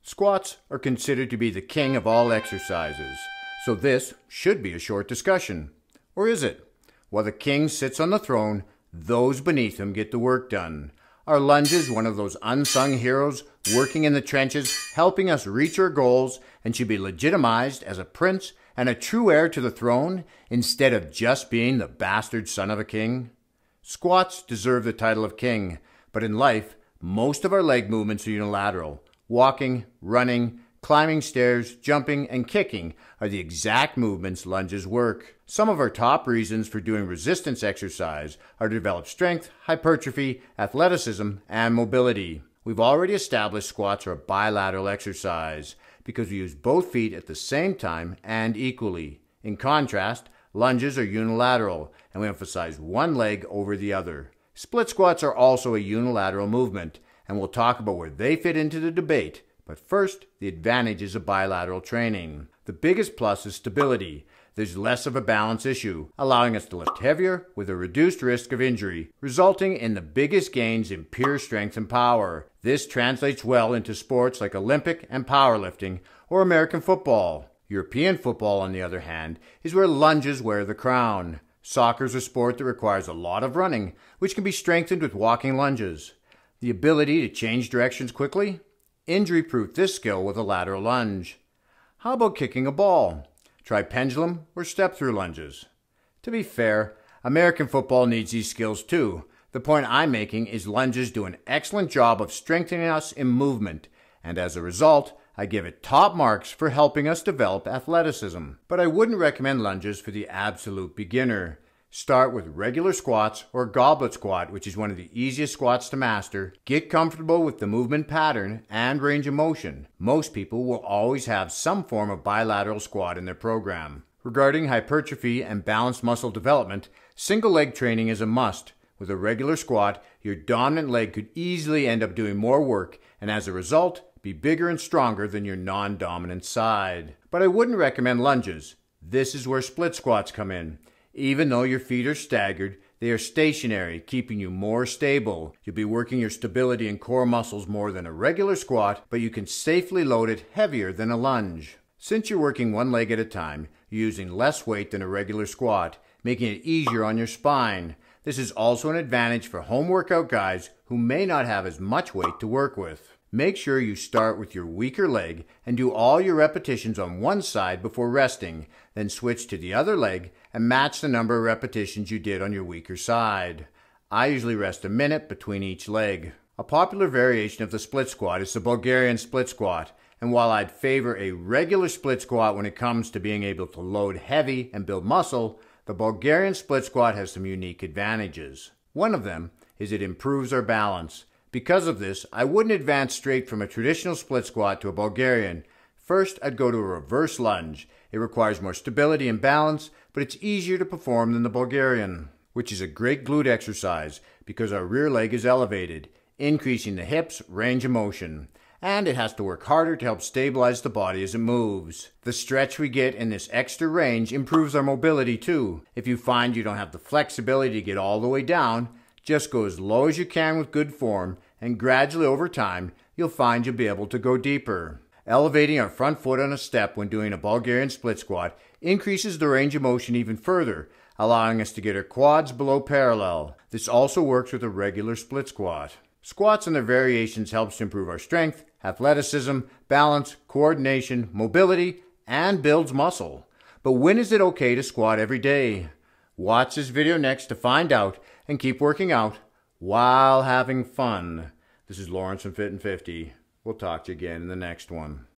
Squats are considered to be the king of all exercises, so this should be a short discussion. Or is it? While the king sits on the throne, those beneath him get the work done. Are lunges one of those unsung heroes working in the trenches, helping us reach our goals, and should be legitimized as a prince and a true heir to the throne instead of just being the bastard son of a king? Squats deserve the title of king, but in life, most of our leg movements are unilateral. Walking, running, climbing stairs, jumping, and kicking are the exact movements lunges work. Some of our top reasons for doing resistance exercise are to develop strength, hypertrophy, athleticism, and mobility. We've already established squats are a bilateral exercise because we use both feet at the same time and equally. In contrast, lunges are unilateral, and we emphasize one leg over the other. Split squats are also a unilateral movement, and we'll talk about where they fit into the debate. But first, the advantages of bilateral training. The biggest plus is stability. There's less of a balance issue, allowing us to lift heavier with a reduced risk of injury, resulting in the biggest gains in pure strength and power. This translates well into sports like Olympic and powerlifting or American football. European football, on the other hand, is where lunges wear the crown. Soccer is a sport that requires a lot of running, which can be strengthened with walking lunges. The ability to change directions quickly? Injury-proof this skill with a lateral lunge. How about kicking a ball? Try pendulum or step-through lunges. To be fair, American football needs these skills too. The point I'm making is lunges do an excellent job of strengthening us in movement, and as a result, I give it top marks for helping us develop athleticism. But I wouldn't recommend lunges for the absolute beginner. Start with regular squats or goblet squat, which is one of the easiest squats to master. Get comfortable with the movement pattern and range of motion. Most people will always have some form of bilateral squat in their program. Regarding hypertrophy and balanced muscle development, single leg training is a must. With a regular squat, your dominant leg could easily end up doing more work and as a result, be bigger and stronger than your non-dominant side. But I wouldn't recommend lunges. This is where split squats come in. Even though your feet are staggered, they are stationary, keeping you more stable. You'll be working your stability and core muscles more than a regular squat, but you can safely load it heavier than a lunge. Since you're working one leg at a time, you're using less weight than a regular squat, making it easier on your spine. This is also an advantage for home workout guys who may not have as much weight to work with. Make sure you start with your weaker leg and do all your repetitions on one side before resting, then switch to the other leg and match the number of repetitions you did on your weaker side. I usually rest a minute between each leg. A popular variation of the split squat is the Bulgarian split squat, and while I'd favor a regular split squat when it comes to being able to load heavy and build muscle, the Bulgarian split squat has some unique advantages. One of them is it improves our balance. Because of this, I wouldn't advance straight from a traditional split squat to a Bulgarian. First, I'd go to a reverse lunge. It requires more stability and balance, but it's easier to perform than the Bulgarian, which is a great glute exercise because our rear leg is elevated, increasing the hips' range of motion. And it has to work harder to help stabilize the body as it moves. The stretch we get in this extra range improves our mobility too. If you find you don't have the flexibility to get all the way down, just go as low as you can with good form, and gradually over time, you'll find you'll be able to go deeper. Elevating our front foot on a step when doing a Bulgarian split squat increases the range of motion even further, allowing us to get our quads below parallel. This also works with a regular split squat. Squats and their variations helps to improve our strength, athleticism, balance, coordination, mobility, and builds muscle. But when is it okay to squat every day? Watch this video next to find out and keep working out while having fun. This is Lawrence from Fit and 50. We'll talk to you again in the next one.